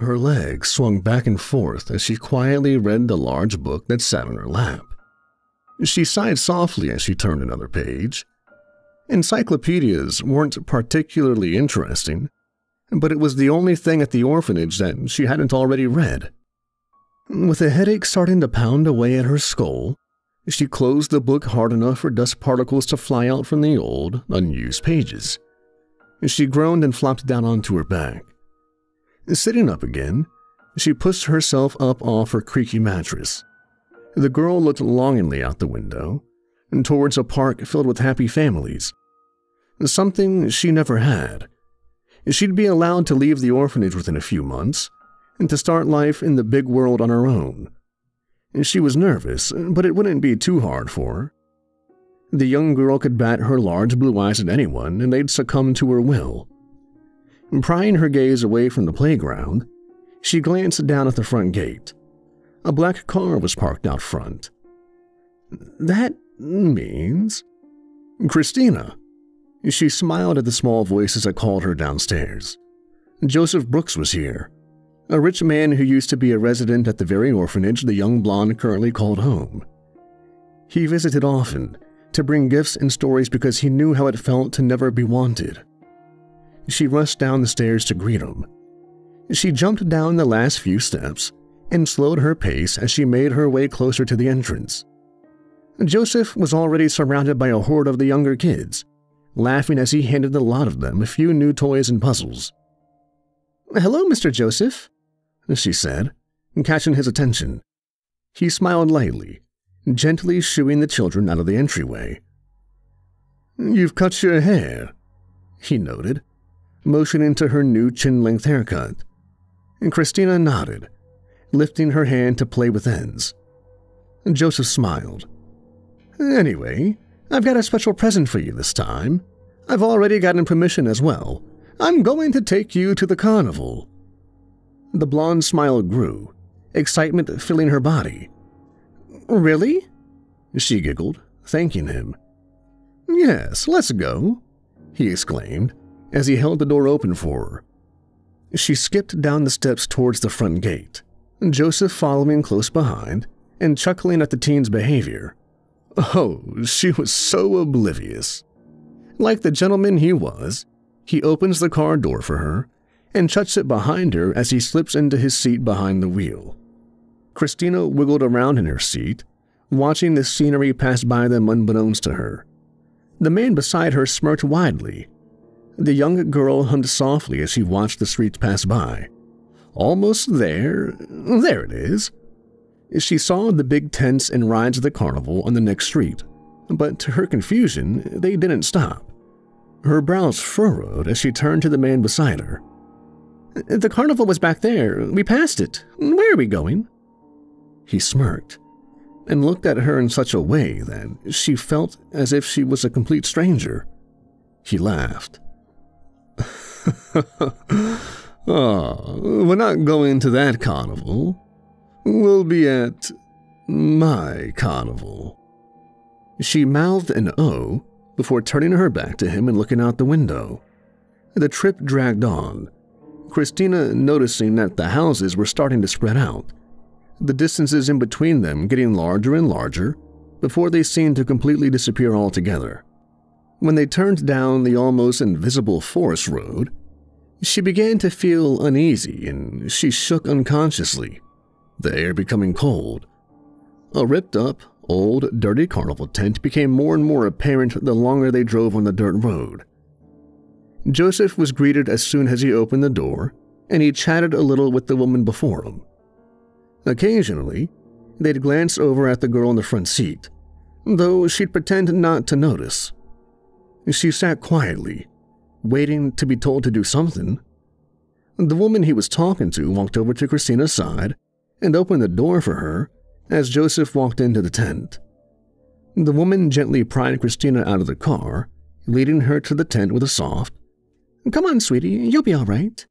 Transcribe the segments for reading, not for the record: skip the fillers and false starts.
Her legs swung back and forth as she quietly read the large book that sat on her lap. She sighed softly as she turned another page. Encyclopedias weren't particularly interesting, but it was the only thing at the orphanage that she hadn't already read. With a headache starting to pound away at her skull, she closed the book hard enough for dust particles to fly out from the old, unused pages. She groaned and flopped down onto her back. Sitting up again, she pushed herself up off her creaky mattress. The girl looked longingly out the window and towards a park filled with happy families. Something she never had. She'd be allowed to leave the orphanage within a few months and to start life in the big world on her own. She was nervous, but it wouldn't be too hard for her. The young girl could bat her large blue eyes at anyone and they'd succumb to her will. Prying her gaze away from the playground, she glanced down at the front gate. A black car was parked out front. That means... Christina! She smiled at the small voices that called her downstairs. Joseph Brooks was here, a rich man who used to be a resident at the very orphanage the young blonde currently called home. He visited often to bring gifts and stories because he knew how it felt to never be wanted. She rushed down the stairs to greet him. She jumped down the last few steps and slowed her pace as she made her way closer to the entrance. Joseph was already surrounded by a horde of the younger kids, laughing as he handed the lot of them a few new toys and puzzles. "Hello, Mr. Joseph," she said, catching his attention. He smiled lightly, gently shooing the children out of the entryway. "You've cut your hair," he noted, motioning to her new chin-length haircut. Christina nodded, lifting her hand to play with ends. Joseph smiled. "Anyway, I've got a special present for you this time. I've already gotten permission as well. I'm going to take you to the carnival." The blonde smile grew, excitement filling her body. "Really?" she giggled, thanking him. "Yes, let's go," he exclaimed as he held the door open for her. She skipped down the steps towards the front gate, Joseph following close behind and chuckling at the teen's behavior. Oh, she was so oblivious. Like the gentleman he was, he opens the car door for her and shuts it behind her as he slips into his seat behind the wheel. Christina wiggled around in her seat, watching the scenery pass by them unbeknownst to her. The man beside her smirked widely. The young girl hummed softly as she watched the streets pass by. Almost there. There it is. She saw the big tents and rides of the carnival on the next street, but to her confusion, they didn't stop. Her brows furrowed as she turned to the man beside her. "The carnival was back there. We passed it. Where are we going?" He smirked and looked at her in such a way that she felt as if she was a complete stranger. He laughed. "Oh, we're not going to that carnival. We'll be at my carnival." She mouthed an O before turning her back to him and looking out the window. The trip dragged on, Christina noticing that the houses were starting to spread out, the distances in between them getting larger and larger before they seemed to completely disappear altogether. When they turned down the almost invisible forest road, she began to feel uneasy and she shook unconsciously, the air becoming cold. A ripped-up, old, dirty carnival tent became more and more apparent the longer they drove on the dirt road. Joseph was greeted as soon as he opened the door, and he chatted a little with the woman before him. Occasionally, they'd glance over at the girl in the front seat, though she'd pretend not to notice. She sat quietly, waiting to be told to do something. The woman he was talking to walked over to Christina's side and opened the door for her as Joseph walked into the tent. The woman gently pried Christina out of the car, leading her to the tent with a soft, "Come on, sweetie, you'll be all right."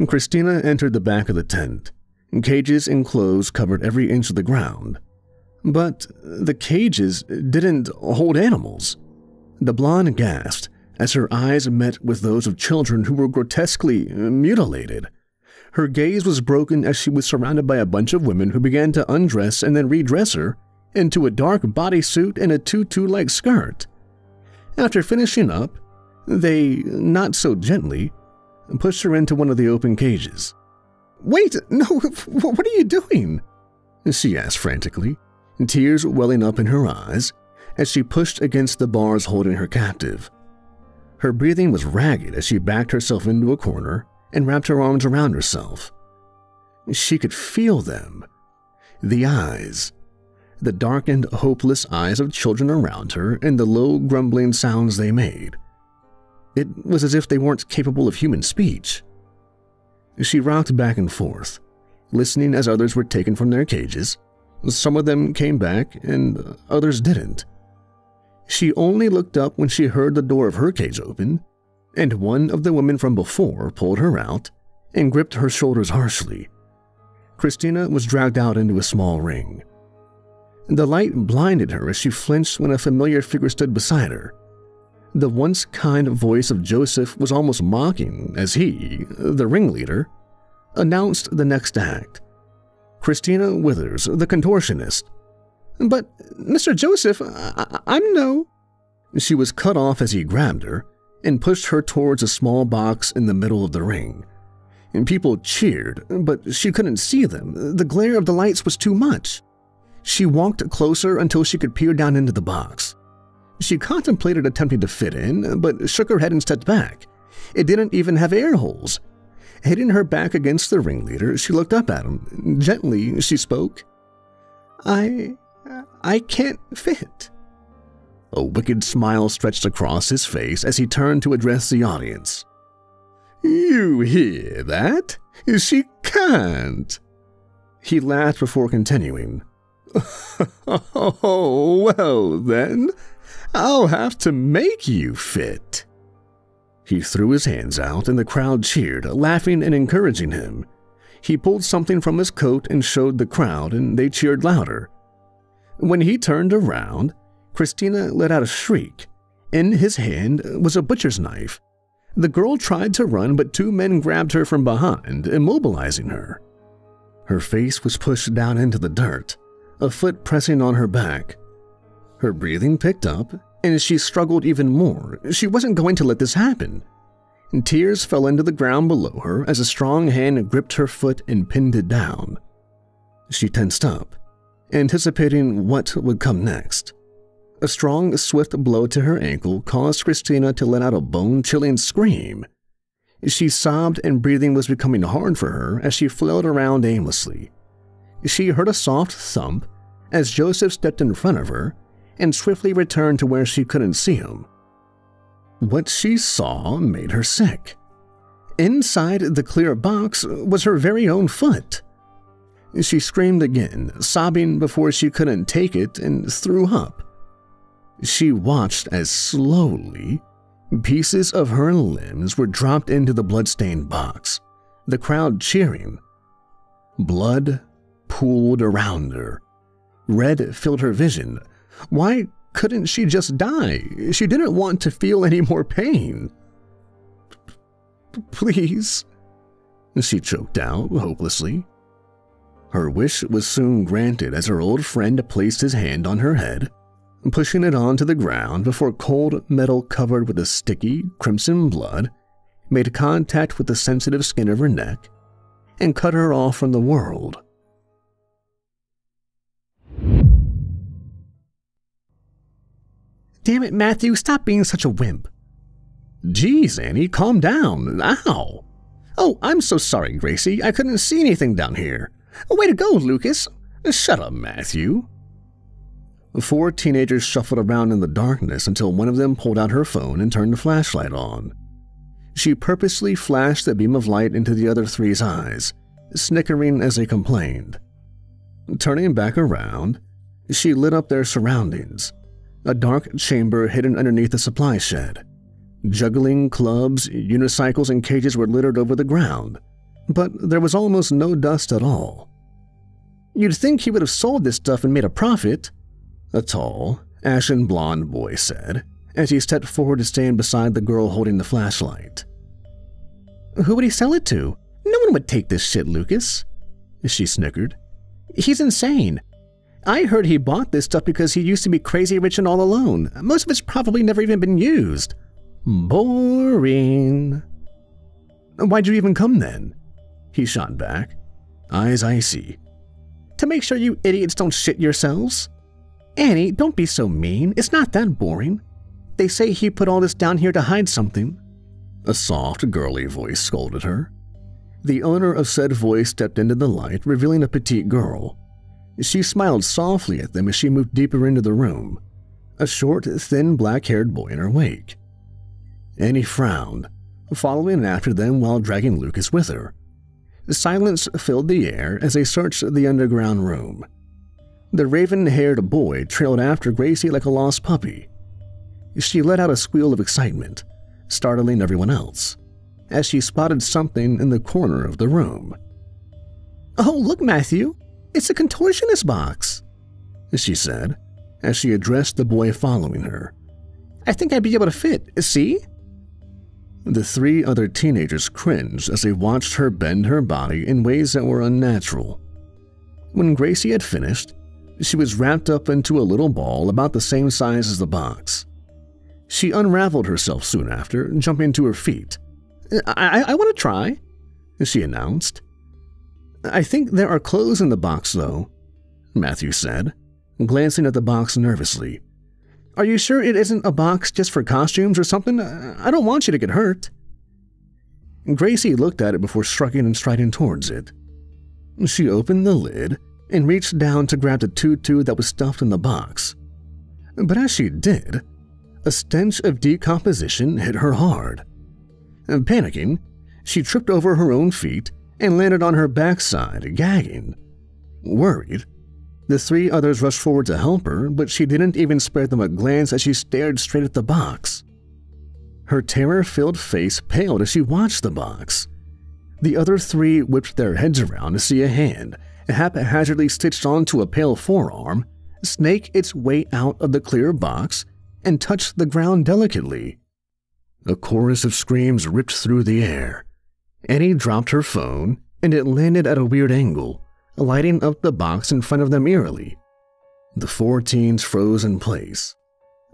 Christina entered the back of the tent. Cages and clothes covered every inch of the ground. But the cages didn't hold animals. The blonde gasped as her eyes met with those of children who were grotesquely mutilated. Her gaze was broken as she was surrounded by a bunch of women who began to undress and then redress her into a dark bodysuit and a tutu-like skirt. After finishing up, they, not so gently, pushed her into one of the open cages. "Wait, no, what are you doing?" she asked frantically, tears welling up in her eyes as she pushed against the bars holding her captive. Her breathing was ragged as she backed herself into a corner and wrapped her arms around herself. She could feel them. The eyes. The darkened, hopeless eyes of children around her and the low, grumbling sounds they made. It was as if they weren't capable of human speech. She rocked back and forth, listening as others were taken from their cages. Some of them came back and others didn't. She only looked up when she heard the door of her cage open, and one of the women from before pulled her out and gripped her shoulders harshly. Christina was dragged out into a small ring. The light blinded her as she flinched when a familiar figure stood beside her. The once kind voice of Joseph was almost mocking as he, the ringleader, announced the next act. Christina Withers, the Contortionist. "But, Mr. Joseph, I'm no—" She was cut off as he grabbed her and pushed her towards a small box in the middle of the ring. And people cheered, but she couldn't see them. The glare of the lights was too much. She walked closer until she could peer down into the box. She contemplated attempting to fit in, but shook her head and stepped back. It didn't even have air holes. Hitting her back against the ringleader, she looked up at him. Gently, she spoke. I can't fit." A wicked smile stretched across his face as he turned to address the audience. "You hear that? She can't." He laughed before continuing. "Oh, well then, I'll have to make you fit." He threw his hands out and the crowd cheered, laughing and encouraging him. He pulled something from his coat and showed the crowd, and they cheered louder. When he turned around, Christina let out a shriek. In his hand was a butcher's knife. The girl tried to run, but two men grabbed her from behind, immobilizing her. Her face was pushed down into the dirt, a foot pressing on her back. Her breathing picked up, and she struggled even more. She wasn't going to let this happen. Tears fell into the ground below her as a strong hand gripped her foot and pinned it down. She tensed up, anticipating what would come next. A strong, swift blow to her ankle caused Christina to let out a bone-chilling scream. She sobbed and breathing was becoming hard for her as she flailed around aimlessly. She heard a soft thump as Joseph stepped in front of her and swiftly returned to where she couldn't see him. What she saw made her sick. Inside the clear box was her very own foot. She screamed again, sobbing before she couldn't take it and threw up. She watched as slowly pieces of her limbs were dropped into the blood-stained box, the crowd cheering. Blood pooled around her. Red filled her vision. Why couldn't she just die? She didn't want to feel any more pain. "Please," she choked out hopelessly. Her wish was soon granted as her old friend placed his hand on her head, pushing it onto the ground before cold metal covered with a sticky, crimson blood made contact with the sensitive skin of her neck and cut her off from the world. "Damn it, Matthew, stop being such a wimp." "Geez, Annie, calm down. Ow." "Oh, I'm so sorry, Gracie. I couldn't see anything down here." "Way to go, Lucas." "Shut up, Matthew." 4 teenagers shuffled around in the darkness until one of them pulled out her phone and turned the flashlight on. She purposely flashed the beam of light into the other 3's eyes, snickering as they complained. Turning back around, she lit up their surroundings. A dark chamber hidden underneath a supply shed. Juggling clubs, unicycles, and cages were littered over the ground, but there was almost no dust at all. "You'd think he would have sold this stuff and made a profit," a tall, ashen blonde boy said, as he stepped forward to stand beside the girl holding the flashlight. "Who would he sell it to?" "No one would take this shit, Lucas," she snickered. "He's insane. I heard he bought this stuff because he used to be crazy rich and all alone. Most of it's probably never even been used." "Boring." "Why'd you even come then?" he shot back, eyes icy. "To make sure you idiots don't shit yourselves." "Annie, don't be so mean. It's not that boring. They say he put all this down here to hide something." A soft, girly voice scolded her. The owner of said voice stepped into the light, revealing a petite girl. She smiled softly at them as she moved deeper into the room, a short, thin, black-haired boy in her wake. Annie frowned, following after them while dragging Lucas with her. Silence filled the air as they searched the underground room. The raven-haired boy trailed after Gracie like a lost puppy. She let out a squeal of excitement, startling everyone else, as she spotted something in the corner of the room. "Oh, look, Matthew! It's a Contortionist box," she said, as she addressed the boy following her. "I think I'd be able to fit, see?" The three other teenagers cringed as they watched her bend her body in ways that were unnatural. When Gracie had finished, she was wrapped up into a little ball about the same size as the box. She unraveled herself soon after, jumping to her feet. I want to try," she announced. "I think there are clothes in the box, though," Matthew said, glancing at the box nervously. "Are you sure it isn't a box just for costumes or something? I don't want you to get hurt." Gracie looked at it before shrugging and striding towards it. She opened the lid and reached down to grab the tutu that was stuffed in the box. But as she did, a stench of decomposition hit her hard. Panicking, she tripped over her own feet and landed on her backside, gagging. Worried, the three others rushed forward to help her, but she didn't even spare them a glance as she stared straight at the box. Her terror-filled face paled as she watched the box. The other three whipped their heads around to see a hand, haphazardly stitched onto a pale forearm, snake its way out of the clear box and touch the ground delicately. A chorus of screams ripped through the air. Annie dropped her phone, and it landed at a weird angle, lighting up the box in front of them eerily. The four teens froze in place.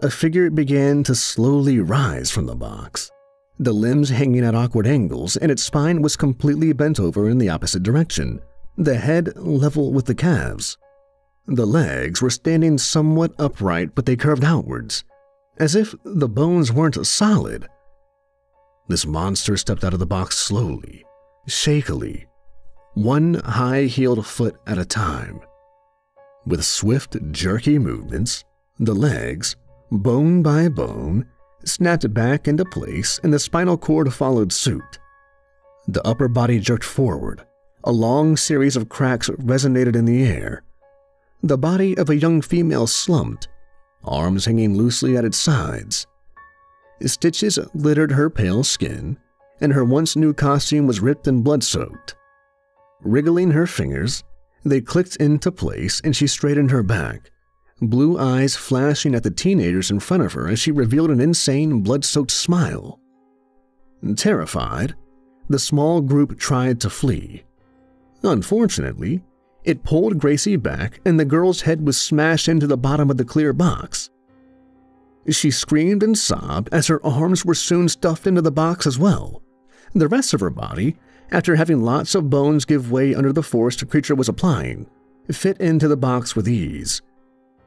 A figure began to slowly rise from the box, the limbs hanging at awkward angles, and its spine was completely bent over in the opposite direction, the head level with the calves. The legs were standing somewhat upright, but they curved outwards, as if the bones weren't solid. This monster stepped out of the box slowly, shakily, one high-heeled foot at a time. With swift, jerky movements, the legs, bone by bone, snapped back into place and the spinal cord followed suit. The upper body jerked forward. A long series of cracks resonated in the air. The body of a young female slumped, arms hanging loosely at its sides. Stitches littered her pale skin, and her once new costume was ripped and blood-soaked. Wriggling her fingers, they clicked into place and she straightened her back, blue eyes flashing at the teenagers in front of her as she revealed an insane, blood-soaked smile. Terrified, the small group tried to flee. Unfortunately, it pulled Gracie back and the girl's head was smashed into the bottom of the clear box. She screamed and sobbed as her arms were soon stuffed into the box as well. The rest of her body, after having lots of bones give way under the force the creature was applying, fit into the box with ease.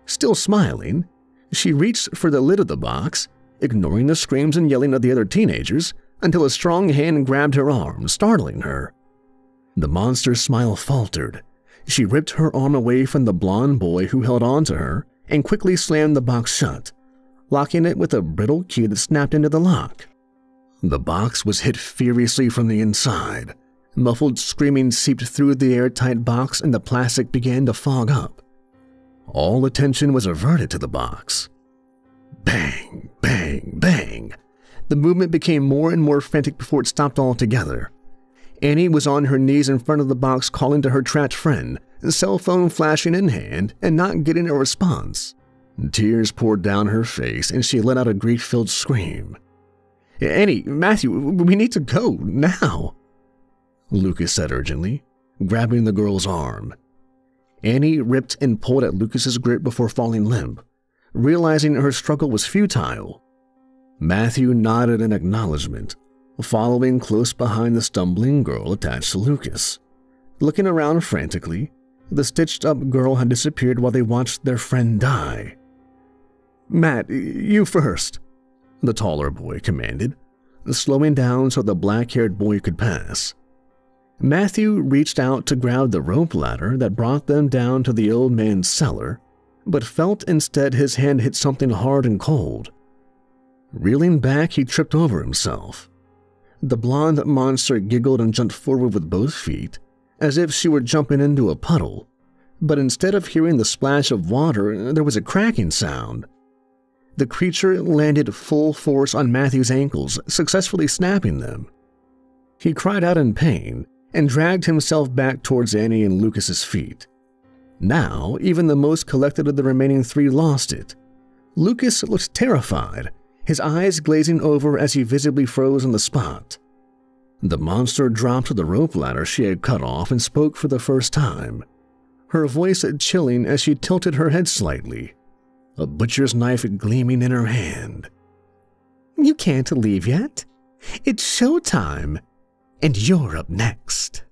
Still smiling, she reached for the lid of the box, ignoring the screams and yelling of the other teenagers, until a strong hand grabbed her arm, startling her. The monster's smile faltered. She ripped her arm away from the blonde boy who held on to her and quickly slammed the box shut, locking it with a brittle key that snapped into the lock. The box was hit furiously from the inside. Muffled screaming seeped through the airtight box and the plastic began to fog up. All attention was averted to the box. Bang, bang, bang. The movement became more and more frantic before it stopped altogether. Annie was on her knees in front of the box calling to her trapped friend, cell phone flashing in hand and not getting a response. Tears poured down her face and she let out a grief-filled scream. "Annie, Matthew, we need to go, now." Lucas said urgently, grabbing the girl's arm. Annie ripped and pulled at Lucas's grip before falling limp, realizing her struggle was futile. Matthew nodded in acknowledgement, following close behind the stumbling girl attached to Lucas. Looking around frantically, the stitched-up girl had disappeared while they watched their friend die. "Matt, you first," the taller boy commanded, slowing down so the black-haired boy could pass. Matthew reached out to grab the rope ladder that brought them down to the old man's cellar, but felt instead his hand hit something hard and cold. Reeling back, he tripped over himself. The blonde monster giggled and jumped forward with both feet, as if she were jumping into a puddle, but instead of hearing the splash of water, there was a cracking sound. The creature landed full force on Matthew's ankles, successfully snapping them. He cried out in pain and dragged himself back towards Annie and Lucas's feet. Now, even the most collected of the remaining three lost it. Lucas looked terrified, his eyes glazing over as he visibly froze on the spot. The monster dropped to the rope ladder she had cut off and spoke for the first time, her voice chilling as she tilted her head slightly, a butcher's knife gleaming in her hand. "You can't leave yet. It's showtime, and you're up next."